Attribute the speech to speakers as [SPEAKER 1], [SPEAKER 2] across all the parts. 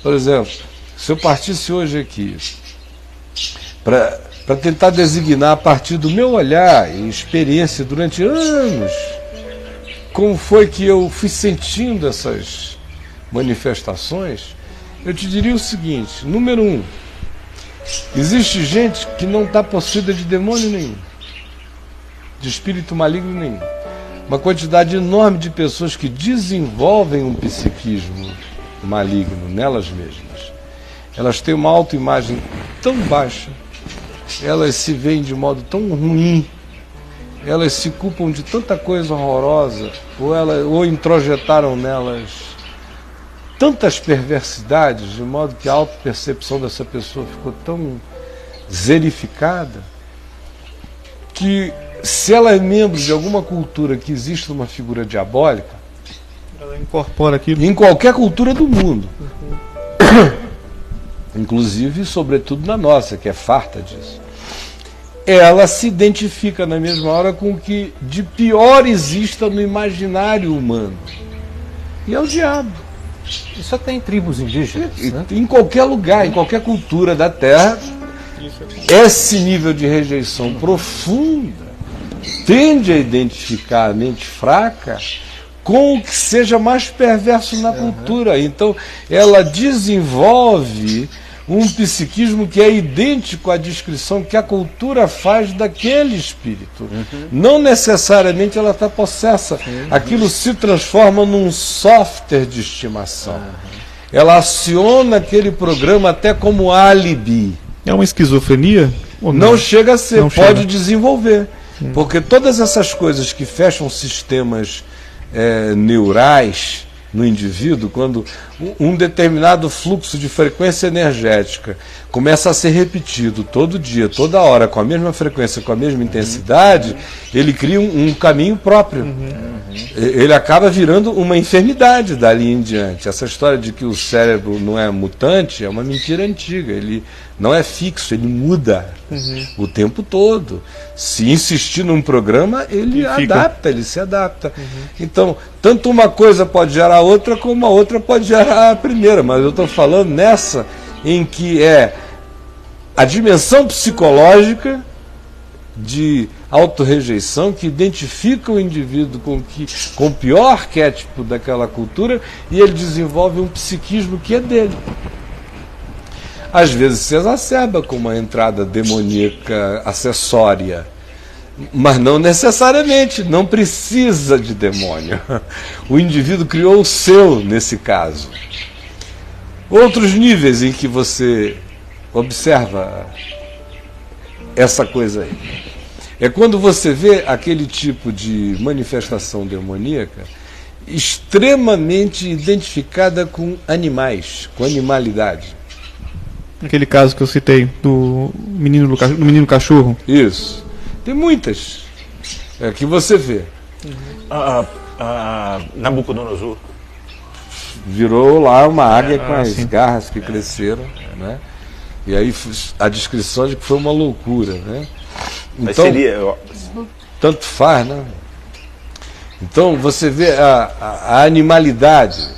[SPEAKER 1] Por exemplo, se eu partisse hoje aqui para tentar designar a partir do meu olhar e experiência durante anos, como foi que eu fui sentindo essas manifestações, eu te diria o seguinte: número 1, existe gente que não está possuída de demônio nenhum, de espírito maligno nenhum. Uma quantidade enorme de pessoas que desenvolvem um psiquismo maligno nelas mesmas. Elas têm uma autoimagem tão baixa, elas se veem de modo tão ruim, elas se culpam de tanta coisa horrorosa, ou introjetaram nelas tantas perversidades, de modo que a autopercepção dessa pessoa ficou tão zerificada, que se ela é membro de alguma cultura que existe uma figura diabólica,
[SPEAKER 2] ela incorpora aquilo.
[SPEAKER 1] Em qualquer cultura do mundo, inclusive, sobretudo na nossa, que é farta disso, ela se identifica na mesma hora com o que de pior exista no imaginário humano, e é o diabo.
[SPEAKER 3] Isso até em tribos indígenas, né?
[SPEAKER 1] Em qualquer lugar, em qualquer cultura da Terra, esse nível de rejeição profunda tende a identificar a mente fraca com o que seja mais perverso na cultura. Então, ela desenvolve um psiquismo que é idêntico à descrição que a cultura faz daquele espírito. Não necessariamente ela está possessa. Aquilo se transforma num software de estimação. Ela aciona aquele programa até como álibi.
[SPEAKER 2] É uma esquizofrenia? Ou
[SPEAKER 1] não chega a ser,
[SPEAKER 2] não
[SPEAKER 1] pode
[SPEAKER 2] chega.
[SPEAKER 1] Desenvolver. Porque todas essas coisas que fecham sistemas neurais no indivíduo, quando um determinado fluxo de frequência energética começa a ser repetido todo dia, toda hora, com a mesma frequência, com a mesma intensidade, ele cria um caminho próprio. Ele acaba virando uma enfermidade dali em diante. Essa história de que o cérebro não é mutante é uma mentira antiga. Ele não é fixo, ele muda o tempo todo. Se insistir num programa, ele adapta, ele se adapta. Então, tanto uma coisa pode gerar outra, como a outra pode gerar a primeira. Mas eu estou falando nessa em que é a dimensão psicológica de autorrejeição que identifica o indivíduo com o pior arquétipo daquela cultura, e ele desenvolve um psiquismo que é dele. Às vezes se exacerba com uma entrada demoníaca acessória, mas não necessariamente, não precisa de demônio. O indivíduo criou o seu nesse caso. Outros níveis em que você observa essa coisa aí é quando você vê aquele tipo de manifestação demoníaca extremamente identificada com animais, com animalidade.
[SPEAKER 2] Aquele caso que eu citei do menino cachorro.
[SPEAKER 1] Isso. Tem muitas que você vê.
[SPEAKER 3] Nabucodonosor
[SPEAKER 1] virou lá uma águia com as garras que cresceram, né? E aí a descrição de que foi uma loucura, né? Então, tanto faz, né? Então você vê a animalidade.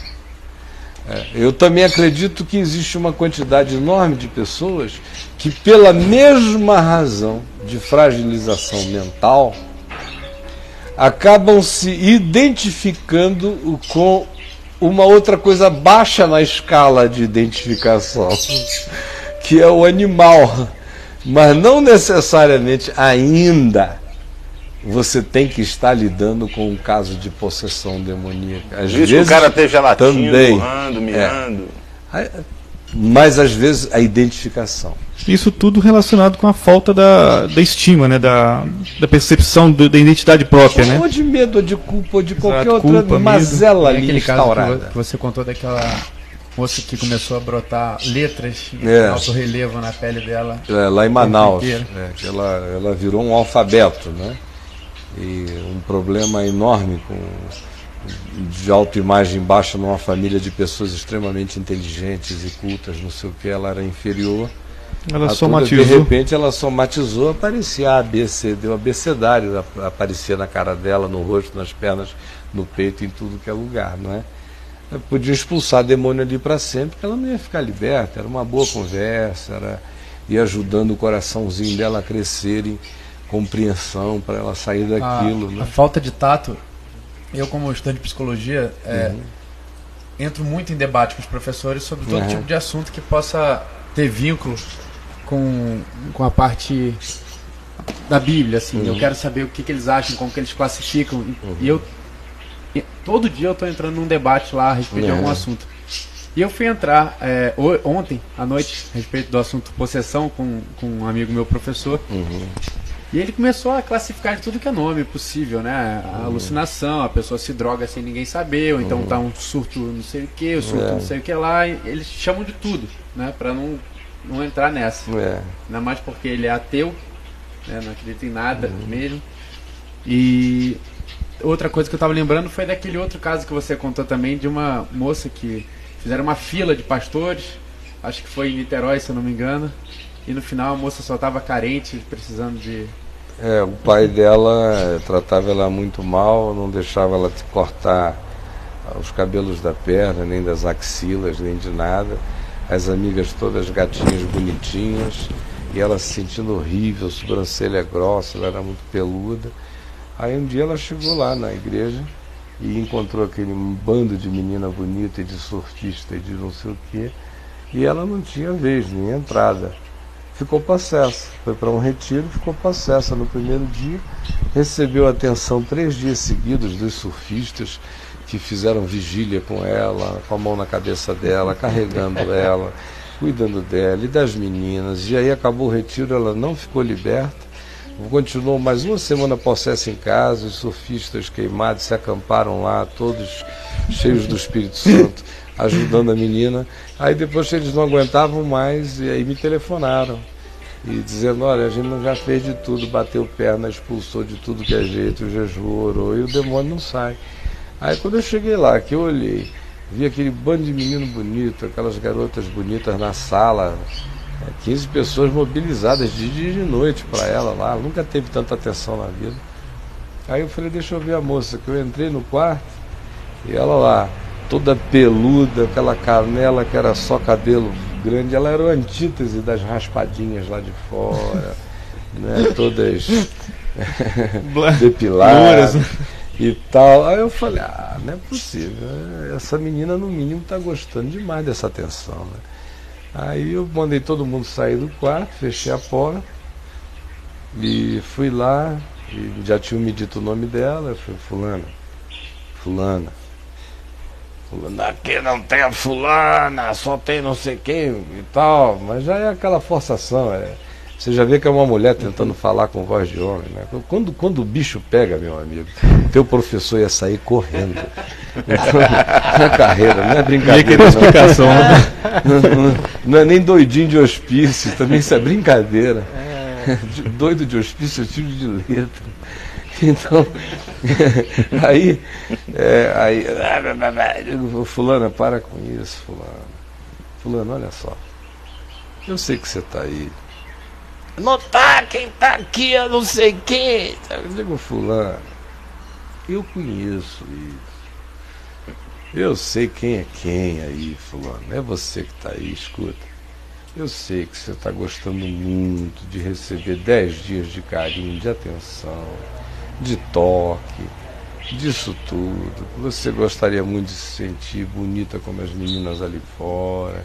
[SPEAKER 1] Eu também acredito que existe uma quantidade enorme de pessoas que, pela mesma razão de fragilização mental, acabam se identificando com uma outra coisa baixa na escala de identificação, que é o animal. Mas não necessariamente ainda você tem que estar lidando com um caso de possessão demoníaca. Às vezes
[SPEAKER 3] o cara esteja latindo,
[SPEAKER 1] também,
[SPEAKER 3] urrando, mirando.
[SPEAKER 1] Mas às vezes a identificação.
[SPEAKER 2] Isso tudo relacionado com a falta da estima, né? da percepção da identidade própria, né?
[SPEAKER 1] Ou de medo, ou de culpa, ou de qualquer
[SPEAKER 2] Exato,
[SPEAKER 1] outra
[SPEAKER 2] culpa,
[SPEAKER 1] mazela ali
[SPEAKER 4] aquele
[SPEAKER 1] instaurada.
[SPEAKER 4] caso que você contou daquela moça que começou a brotar letras de alto relevo na pele dela.
[SPEAKER 1] Lá em Manaus. Ela virou um alfabeto, né? E um problema enorme de autoimagem baixa numa família de pessoas extremamente inteligentes e cultas, não sei o que, ela era inferior.
[SPEAKER 2] Ela somatizou.
[SPEAKER 1] De repente ela somatizou, aparecia A, B, C, deu abecedário, aparecia na cara dela, no rosto, nas pernas, no peito, em tudo que é lugar, não é? podia expulsar demônio ali para sempre, porque ela não ia ficar liberta. Era uma boa conversa, ia ajudando o coraçãozinho dela a crescer em compreensão, para ela sair daquilo.
[SPEAKER 4] A falta de tato, eu como estudante de psicologia, entro muito em debate com os professores sobre todo tipo de assunto que possa ter vínculo com a parte da Bíblia, assim. Eu quero saber o que eles acham, como que eles classificam. E todo dia eu estou entrando num debate lá a respeito de algum assunto. E eu fui entrar ontem à noite a respeito do assunto possessão com um amigo meu, professor. E ele começou a classificar de tudo que é nome possível, né? A alucinação, a pessoa se droga sem ninguém saber, ou então tá um surto não sei o que, o surto não sei o que lá. Eles chamam de tudo, né? Para não entrar nessa. Ainda mais porque ele é ateu, né? Não acredita em nada mesmo. E outra coisa que eu tava lembrando foi daquele outro caso que você contou também, de uma moça que fizeram uma fila de pastores, acho que foi em Niterói, se eu não me engano, e no final a moça só estava carente, precisando de...
[SPEAKER 1] O pai dela tratava ela muito mal, não deixava ela cortar os cabelos da perna, nem das axilas, nem de nada. As amigas todas gatinhas bonitinhas, e ela se sentindo horrível, sobrancelha grossa, ela era muito peluda. Aí um dia ela chegou lá na igreja e encontrou aquele bando de menina bonita e de surfista e de não sei o quê, e ela não tinha vez, nem entrada. Ficou possessa, foi para um retiro, ficou possessa. No primeiro dia, recebeu atenção 3 dias seguidos dos surfistas que fizeram vigília com ela, com a mão na cabeça dela, carregando ela, cuidando dela e das meninas. E aí acabou o retiro, ela não ficou liberta, continuou mais uma semana possessa em casa. Os surfistas queimados se acamparam lá, todos cheios do Espírito Santo, ajudando a menina. Aí depois eles não aguentavam mais, e aí me telefonaram e dizendo: olha, a gente já fez de tudo, bateu perna, expulsou de tudo que é jeito, jejuou, orou, e o demônio não sai. Aí quando eu cheguei lá, que eu olhei, vi aquele bando de menino bonito, aquelas garotas bonitas na sala, 15 pessoas mobilizadas de dia e de noite para ela lá, nunca teve tanta atenção na vida. Aí eu falei: deixa eu ver a moça. Que eu entrei no quarto e ela lá, toda peluda, aquela canela que era só cabelo grande, ela era a antítese das raspadinhas lá de fora, né, todas depiladas e tal. Aí eu falei: não é possível, essa menina no mínimo está gostando demais dessa atenção, né? Aí eu mandei todo mundo sair do quarto, fechei a porta e fui lá, e já tinham me dito o nome dela. Eu falei: fulana, aqui não tem a fulana, só tem não sei quem e tal. Mas já é aquela forçação, você já vê que é uma mulher tentando falar com voz de homem, né? Quando o bicho pega, meu amigo, teu professor ia sair correndo. Então, na carreira, não é brincadeira.
[SPEAKER 2] Não. Explicação, né?
[SPEAKER 1] Não é nem doidinho de hospício, também isso é brincadeira. Doido de hospício é tiro de letra. Então, aí, fulana, para com isso, fulano, olha só, eu sei que você está aí. Não tá, quem tá aqui, eu não sei quem. Eu digo: fulano, eu conheço isso. Eu sei quem é quem aí, fulano. É você que está aí, escuta. Eu sei que você está gostando muito de receber 10 dias de carinho, de atenção, de toque, disso tudo. Você gostaria muito de se sentir bonita como as meninas ali fora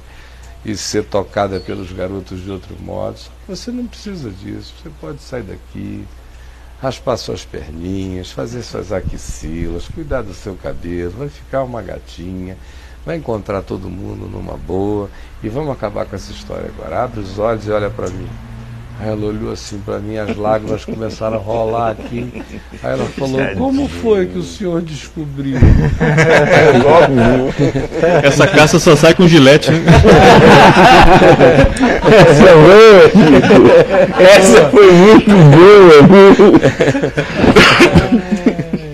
[SPEAKER 1] e ser tocada pelos garotos de outro modo. Você não precisa disso. Você pode sair daqui, raspar suas perninhas, fazer suas axilas, cuidar do seu cabelo, vai ficar uma gatinha, vai encontrar todo mundo numa boa, e vamos acabar com essa história agora. Abre os olhos e olha para mim. Aí ela olhou assim para mim, as lágrimas começaram a rolar aqui. Aí ela falou: como foi que o senhor descobriu?
[SPEAKER 2] Essa caça só sai com gilete, né?
[SPEAKER 1] Essa foi muito boa.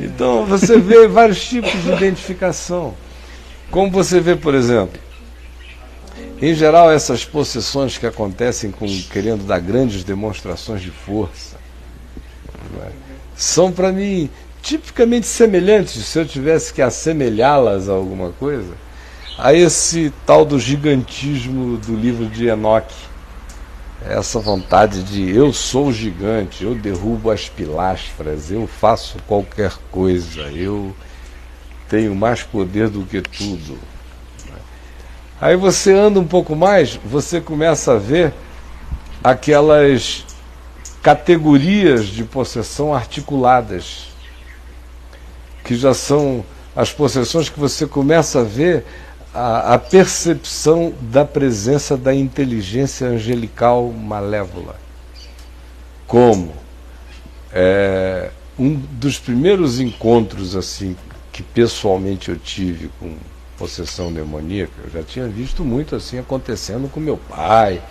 [SPEAKER 1] Então você vê vários tipos de identificação. Como você vê, por exemplo, em geral, essas possessões que acontecem querendo dar grandes demonstrações de força, são para mim tipicamente semelhantes, se eu tivesse que assemelhá-las a alguma coisa, a esse tal do gigantismo do livro de Enoque. Essa vontade de eu sou gigante, eu derrubo as pilastras, eu faço qualquer coisa, eu tenho mais poder do que tudo. Aí você anda um pouco mais, você começa a ver aquelas categorias de possessão articuladas, que já são as possessões que você começa a ver a percepção da presença da inteligência angelical malévola. Como um dos primeiros encontros assim que pessoalmente eu tive com possessão demoníaca, eu já tinha visto muito assim acontecendo com meu pai,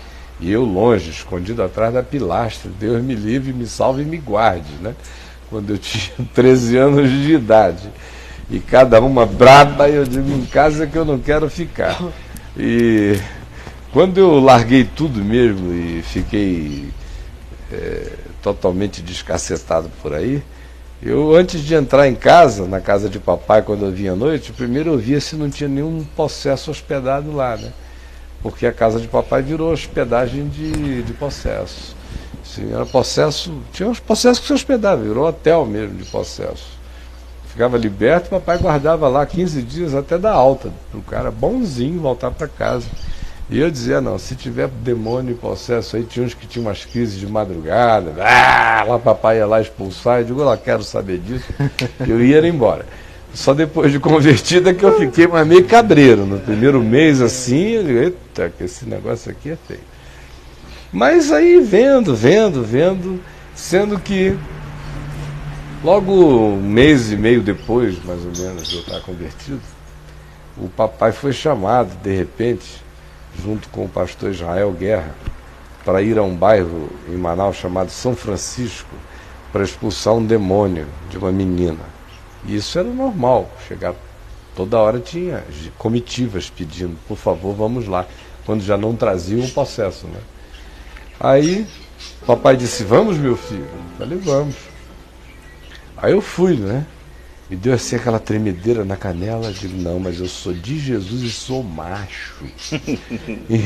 [SPEAKER 1] e eu longe, escondido atrás da pilastra, Deus me livre, me salve e me guarde, né? Quando eu tinha 13 anos de idade, e cada uma braba, eu digo, em casa que eu não quero ficar. E quando eu larguei tudo mesmo e fiquei totalmente descacetado por aí, eu, antes de entrar em casa, na casa de papai, quando eu vinha à noite, primeiro eu via se não tinha nenhum possesso hospedado lá, né? Porque a casa de papai virou hospedagem de possesso. Sim, era possesso, tinha uns possessos que se hospedavam, virou hotel mesmo de possesso. Ficava liberto, papai guardava lá 15 dias até dar alta, para o cara bonzinho voltar para casa. E eu dizia, não, se tiver demônio e possesso aí, tinha uns que tinham umas crises de madrugada, lá papai ia lá expulsar, eu digo, lá quero saber disso, eu ia embora. Só depois de convertida que eu fiquei mais meio cabreiro. No primeiro mês assim, eu digo, eita, que esse negócio aqui é feio. Mas aí vendo, sendo que logo um mês e meio depois, mais ou menos, de eu estar convertido, o papai foi chamado, de repente, junto com o pastor Israel Guerra, para ir a um bairro em Manaus chamado São Francisco, para expulsar um demônio de uma menina. E isso era normal, chegar toda hora tinha comitivas pedindo, por favor, vamos lá, quando já não traziam o possesso, né? Aí, papai disse, vamos, meu filho? Eu falei, vamos. Aí eu fui, né? Me deu assim aquela tremedeira na canela, digo, não, mas eu sou de Jesus e sou macho.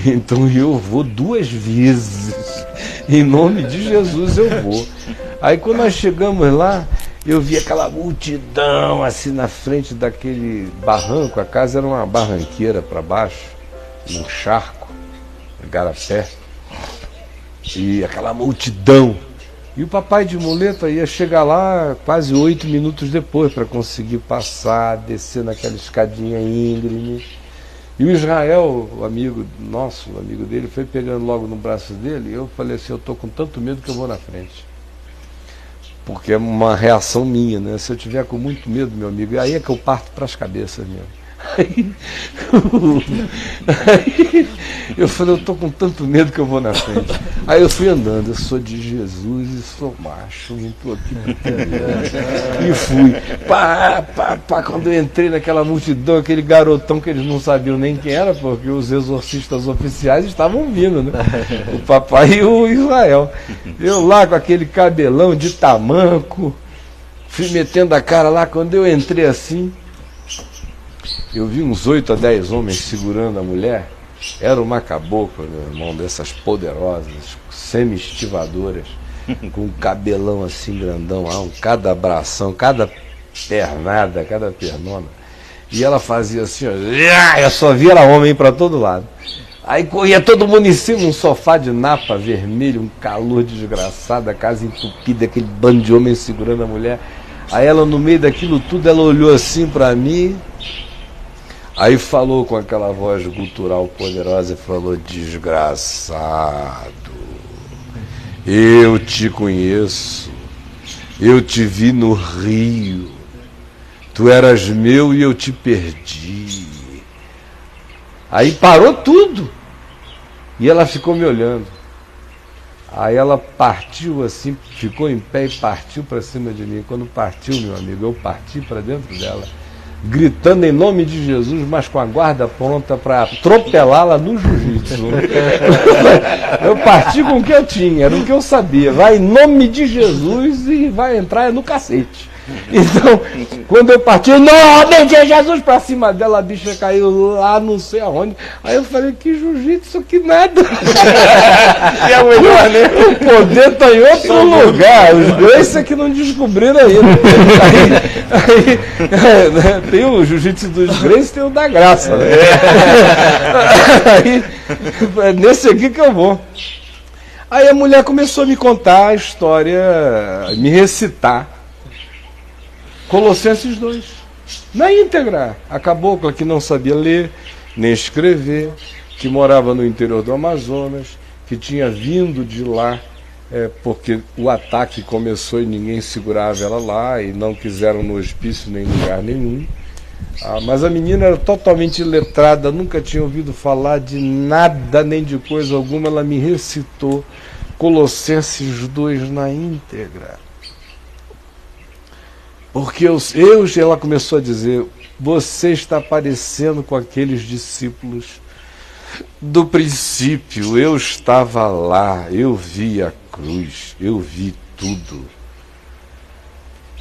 [SPEAKER 1] Então eu vou 2 vezes. Em nome de Jesus eu vou. Aí quando nós chegamos lá, eu vi aquela multidão assim na frente daquele barranco. A casa era uma barranqueira para baixo, num charco, um garapé. E aquela multidão. E o papai de muleta ia chegar lá quase 8 minutos depois para conseguir passar, descer naquela escadinha íngreme. E o Israel, o amigo nosso, o amigo dele, foi pegando logo no braço dele. E eu falei assim, eu estou com tanto medo que eu vou na frente. Porque é uma reação minha, né? Se eu tiver com muito medo, meu amigo, aí é que eu parto para as cabeças mesmo. Aí eu falei, eu estou com tanto medo que eu vou na frente. Aí eu fui andando, eu sou de Jesus e sou macho, não estou aqui e fui. Quando eu entrei naquela multidão, aquele garotão que eles não sabiam nem quem era, porque os exorcistas oficiais estavam vindo, né? O papai e o Israel. Eu lá com aquele cabelão de tamanco, fui metendo a cara lá, quando eu entrei assim, eu vi uns 8 a 10 homens segurando a mulher. Era uma cabocla, meu irmão, dessas poderosas, semi-estivadoras, com um cabelão assim grandão, cada abração, cada pernada, cada pernona. E ela fazia assim, ó, eu só via ela homem para todo lado. Aí corria todo mundo em cima, um sofá de napa vermelho, um calor desgraçado, a casa entupida, aquele bando de homens segurando a mulher. Aí ela, no meio daquilo tudo, ela olhou assim para mim. Aí falou com aquela voz gutural poderosa e falou, desgraçado, eu te conheço, eu te vi no rio, tu eras meu e eu te perdi. Aí parou tudo e ela ficou me olhando. Aí ela partiu assim, ficou em pé e partiu para cima de mim. Quando partiu, meu amigo, eu parti para dentro dela, gritando em nome de Jesus, mas com a guarda pronta para atropelá-la no jiu-jitsu. Eu parti com o que eu tinha, era o que eu sabia. Vai em nome de Jesus e vai entrar no cacete. Então, quando eu parti, não, de Jesus pra cima dela, a bicha caiu lá, não sei aonde. Aí eu falei, que jiu-jitsu, que nada.
[SPEAKER 3] E a melhor, né?
[SPEAKER 1] O poder tá em outro lugar. Os dois é que não descobriram ainda. Aí, tem o jiu-jitsu dos Grace e tem o da graça. Né? Aí, é nesse aqui que eu vou. Aí a mulher começou a me contar a história, me recitar Colossenses 2, na íntegra. A cabocla que não sabia ler, nem escrever, que morava no interior do Amazonas, que tinha vindo de lá, porque o ataque começou e ninguém segurava ela lá, e não quiseram no hospício nem em lugar nenhum. Mas a menina era totalmente iletrada, nunca tinha ouvido falar de nada, nem de coisa alguma. Ela me recitou Colossenses 2 na íntegra. Porque ela começou a dizer, você está parecendo com aqueles discípulos do princípio. Eu estava lá, eu vi a cruz, eu vi tudo.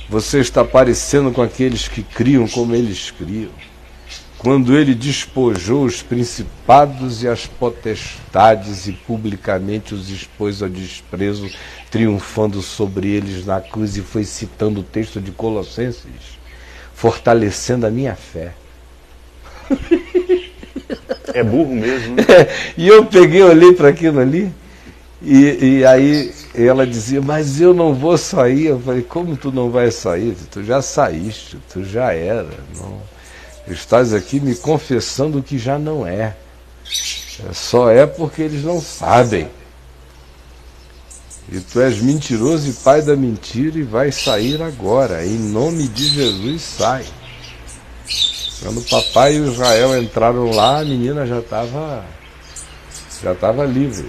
[SPEAKER 1] Você está parecendo com aqueles que criam como eles criam. Quando ele despojou os principados e as potestades e publicamente os expôs ao desprezo, triunfando sobre eles na cruz, e foi citando o texto de Colossenses, fortalecendo a minha fé.
[SPEAKER 3] É burro mesmo, né?
[SPEAKER 1] E eu peguei, olhei para aquilo ali, e aí ela dizia, mas eu não vou sair. Eu falei, como tu não vai sair? Tu já saíste, tu já era. Não. Estás aqui me confessando que já não é. Só é porque eles não sabem. E tu és mentiroso e pai da mentira, e vai sair agora. Em nome de Jesus, sai. Quando o papai e o Israel entraram lá, a menina já estava livre.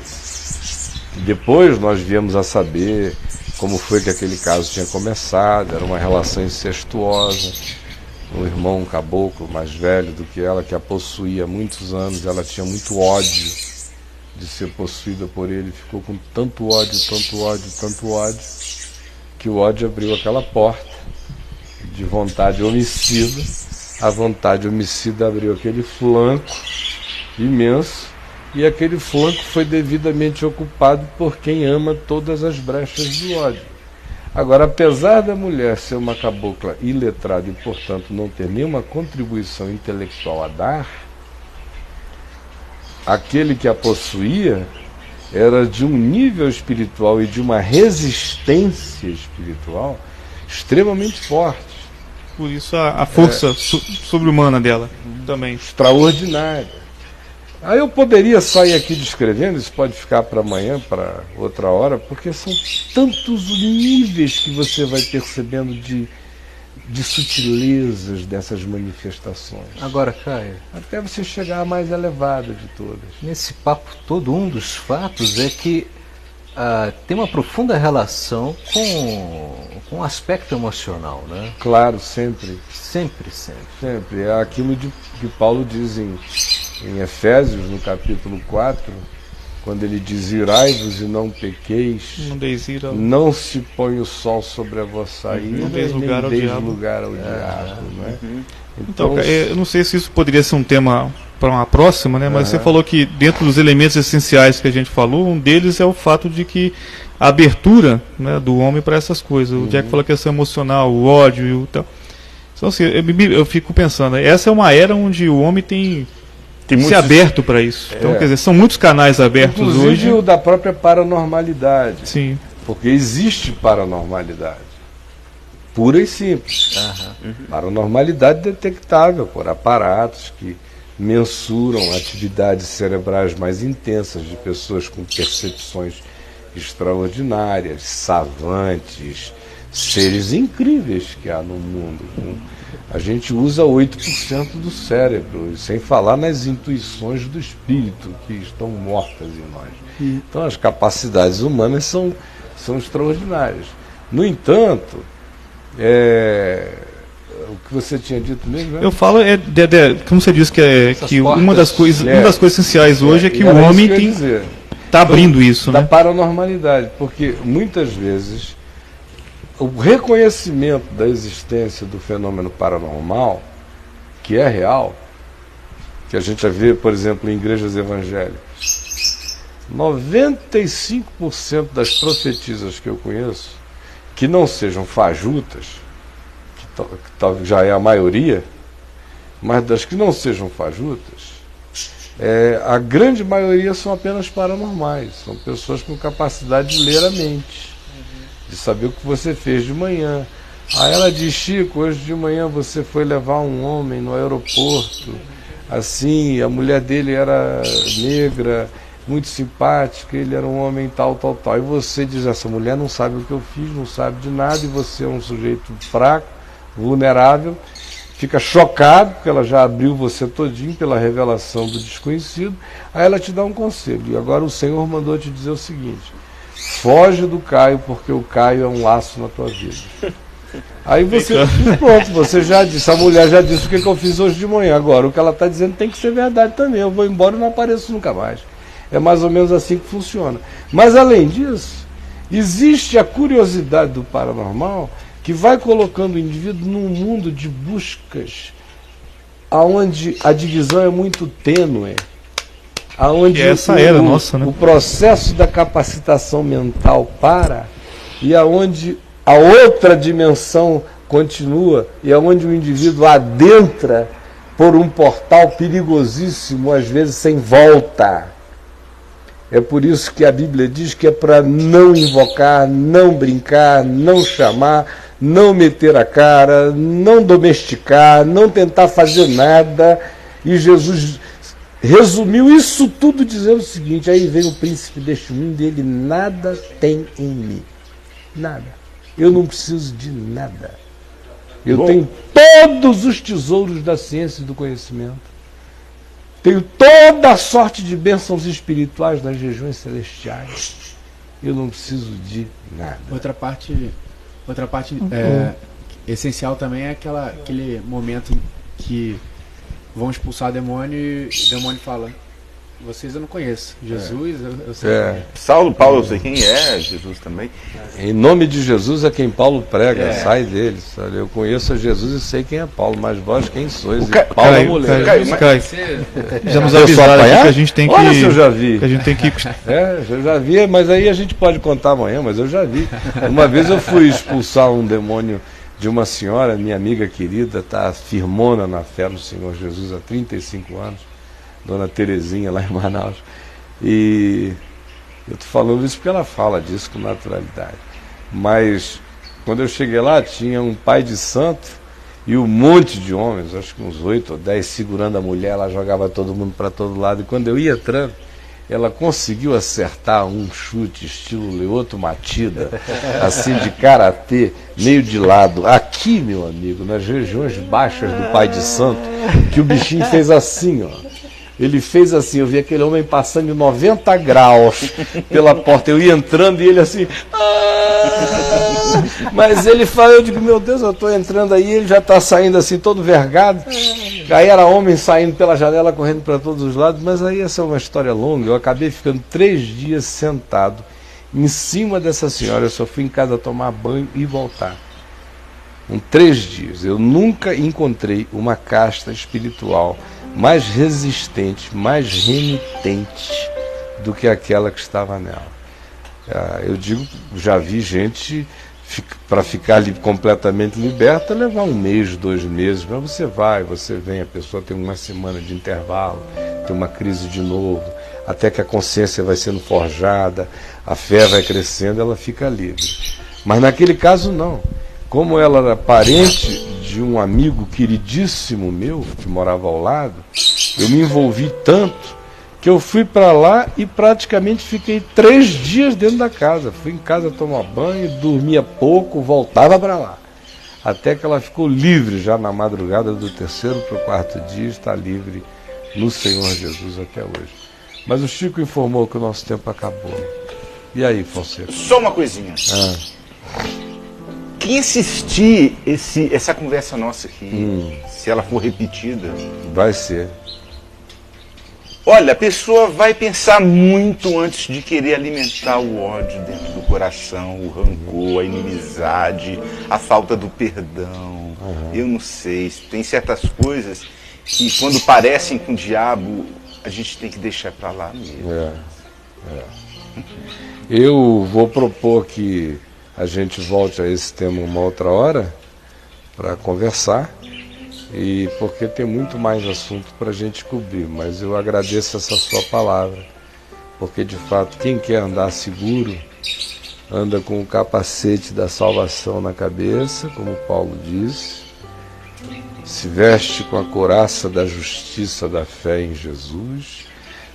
[SPEAKER 1] E depois nós viemos a saber como foi que aquele caso tinha começado. Era uma relação incestuosa. Um irmão caboclo mais velho do que ela, que a possuía há muitos anos. Ela tinha muito ódio de ser possuída por ele. Ficou com tanto ódio, que o ódio abriu aquela porta de vontade homicida. A vontade homicida abriu aquele flanco imenso, e aquele flanco foi devidamente ocupado por quem ama todas as brechas do ódio. Agora, apesar da mulher ser uma cabocla iletrada e, portanto, não ter nenhuma contribuição intelectual a dar, aquele que a possuía era de um nível espiritual e de uma resistência espiritual extremamente forte.
[SPEAKER 2] Por isso a força sobre-humana dela também.
[SPEAKER 1] Extraordinária. Aí eu poderia sair aqui descrevendo, isso pode ficar para amanhã, para outra hora, porque são tantos níveis que você vai percebendo de sutilezas dessas manifestações.
[SPEAKER 5] Agora, Caio,
[SPEAKER 1] até você chegar à mais elevada de todas.
[SPEAKER 5] Nesse papo todo, um dos fatos é que tem uma profunda relação com o aspecto emocional, né?
[SPEAKER 1] Claro, sempre.
[SPEAKER 5] Sempre.
[SPEAKER 1] Sempre. É aquilo que Paulo diz em Efésios, no capítulo 4, quando ele diz, irai-vos e não pequeis, não se põe o sol sobre a vossa ira,
[SPEAKER 2] não deis lugar ao diabo.
[SPEAKER 1] Não é?
[SPEAKER 2] Então, eu não sei se isso poderia ser um tema para uma próxima, né? Mas você falou que dentro dos elementos essenciais que a gente falou, um deles é o fato de que a abertura, né, do homem para essas coisas. O Jack falou a questão emocional, o ódio e o tal. Então, assim, eu fico pensando, essa é uma era onde o homem tem se aberto para isso. Então, quer dizer, são muitos canais abertos.
[SPEAKER 1] Inclusive
[SPEAKER 2] hoje.
[SPEAKER 1] O da própria paranormalidade.
[SPEAKER 2] Sim.
[SPEAKER 1] Porque existe paranormalidade. Pura e simples. Paranormalidade detectável por aparatos que mensuram atividades cerebrais mais intensas de pessoas com percepções extraordinárias, savantes, seres incríveis que há no mundo. A gente usa 8% do cérebro, sem falar nas intuições do espírito que estão mortas em nós. Então as capacidades humanas são extraordinárias. No entanto, o que você tinha dito mesmo, né?
[SPEAKER 2] Eu falo, como você disse, que uma das coisas essenciais hoje é que o homem está abrindo isso,
[SPEAKER 1] da
[SPEAKER 2] né?
[SPEAKER 1] paranormalidade, porque muitas vezes o reconhecimento da existência do fenômeno paranormal, que é real, que a gente já vê, por exemplo, em igrejas evangélicas, 95% das profetisas que eu conheço, que não sejam fajutas, que já é a maioria, mas das que não sejam fajutas, a grande maioria são apenas paranormais, são pessoas com capacidade de ler a mente, de saber o que você fez de manhã. Aí ela diz: Chico, hoje de manhã você foi levar um homem no aeroporto, assim, a mulher dele era negra, muito simpática, ele era um homem tal. E você diz: essa mulher não sabe o que eu fiz, não sabe de nada, e você é um sujeito fraco, vulnerável, fica chocado, porque ela já abriu você todinho pela revelação do desconhecido. Aí ela te dá um conselho: e agora o Senhor mandou te dizer o seguinte, foge do Caio, porque o Caio é um laço na tua vida. Aí você, pronto, você já disse, a mulher já disse o que eu fiz hoje de manhã. Agora, o que ela está dizendo tem que ser verdade também. Eu vou embora e não apareço nunca mais. É mais ou menos assim que funciona. Mas, além disso, existe a curiosidade do paranormal, que vai colocando o indivíduo num mundo de buscas, aonde a divisão é muito tênue, aonde
[SPEAKER 2] essa era nossa, né?
[SPEAKER 1] O processo da capacitação mental para, e aonde a outra dimensão continua, e aonde o indivíduo adentra por um portal perigosíssimo, às vezes sem volta. É por isso que a Bíblia diz que é para não invocar, não brincar, não chamar, não meter a cara, não domesticar, não tentar fazer nada. E Jesus resumiu isso tudo dizendo o seguinte: aí vem o príncipe deste mundo e ele nada tem em mim. Nada. Eu não preciso de nada. Eu tenho todos os tesouros da ciência e do conhecimento. Tenho toda a sorte de bênçãos espirituais nas regiões celestiais. Eu não preciso de nada.
[SPEAKER 4] Outra parte essencial também é aquele momento em que vão expulsar o demônio e o demônio fala: vocês eu não conheço. Jesus, eu sei.
[SPEAKER 3] Paulo, eu sei quem é, Jesus também.
[SPEAKER 1] Em nome de Jesus é quem Paulo prega, sai deles. Olha, eu conheço a Jesus e sei quem é Paulo, mas vós quem sois? Paulo é mulher.
[SPEAKER 2] Já nos avisaram aqui que a gente tem que...
[SPEAKER 1] Olha se eu já vi.
[SPEAKER 2] Que a gente tem que...
[SPEAKER 1] Eu já vi, mas aí a gente pode contar amanhã, mas eu já vi. Uma vez eu fui expulsar um demônio de uma senhora, minha amiga querida, está firmona na fé no Senhor Jesus há 35 anos, Dona Terezinha, lá em Manaus. E eu estou falando isso porque ela fala disso com naturalidade. Mas quando eu cheguei lá, tinha um pai de santo e um monte de homens, acho que uns 8 ou 10, segurando a mulher. Ela jogava todo mundo para todo lado. E quando eu ia entrando, ela conseguiu acertar um chute estilo Leoto Matida, assim de karatê, meio de lado. Aqui, meu amigo, nas regiões baixas do pai de santo, que o bichinho fez assim, ó. Ele fez assim, eu vi aquele homem passando de 90 graus pela porta. Eu ia entrando e ele assim... Mas ele fala, eu digo, meu Deus, eu estou entrando aí, ele já está saindo assim, todo vergado. Aí era homem saindo pela janela, correndo para todos os lados. Mas aí essa é uma história longa. Eu acabei ficando 3 dias sentado em cima dessa senhora. Eu só fui em casa tomar banho e voltar. Em 3 dias. Eu nunca encontrei uma casta espiritual mais resistente, mais renitente do que aquela que estava nela. Eu digo, já vi gente, para ficar completamente liberta, levar 1 mês, 2 meses, mas você vem, a pessoa tem uma semana de intervalo, tem uma crise de novo, até que a consciência vai sendo forjada, a fé vai crescendo, ela fica livre. Mas naquele caso não. Como ela era parente de um amigo queridíssimo meu, que morava ao lado, eu me envolvi tanto que eu fui para lá e praticamente fiquei 3 dias dentro da casa. Fui em casa tomar banho, dormia pouco, voltava para lá. Até que ela ficou livre já na madrugada do 3º para o 4º dia, está livre no Senhor Jesus até hoje. Mas o Chico informou que o nosso tempo acabou. E aí, Fonseca?
[SPEAKER 3] Só uma coisinha. Quem assistir essa conversa nossa aqui, se ela for repetida...
[SPEAKER 1] Vai ser.
[SPEAKER 3] Olha, a pessoa vai pensar muito antes de querer alimentar o ódio dentro do coração, o rancor, a inimizade, a falta do perdão. Eu não sei, tem certas coisas que quando parecem com o diabo, a gente tem que deixar para lá mesmo.
[SPEAKER 1] Eu vou propor que a gente volte a esse tema uma outra hora para conversar, e porque tem muito mais assunto para a gente cobrir, mas eu agradeço essa sua palavra, porque de fato quem quer andar seguro anda com o capacete da salvação na cabeça, como Paulo disse, se veste com a couraça da justiça da fé em Jesus,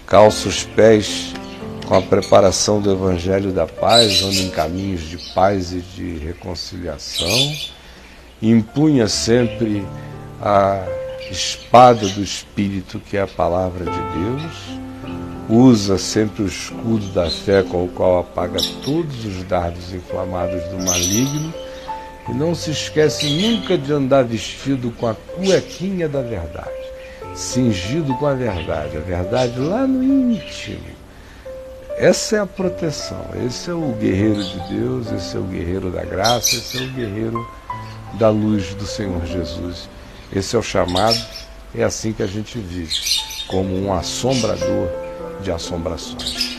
[SPEAKER 1] calça os pés com a preparação do Evangelho da Paz, anda em caminhos de paz e de reconciliação, empunha sempre a espada do Espírito, que é a palavra de Deus, usa sempre o escudo da fé com o qual apaga todos os dardos inflamados do maligno, e não se esquece nunca de andar vestido com a cuequinha da verdade, cingido com a verdade lá no íntimo. Essa é a proteção, esse é o guerreiro de Deus, esse é o guerreiro da graça, esse é o guerreiro da luz do Senhor Jesus. Esse é o chamado, é assim que a gente vive, como um assombrador de assombrações.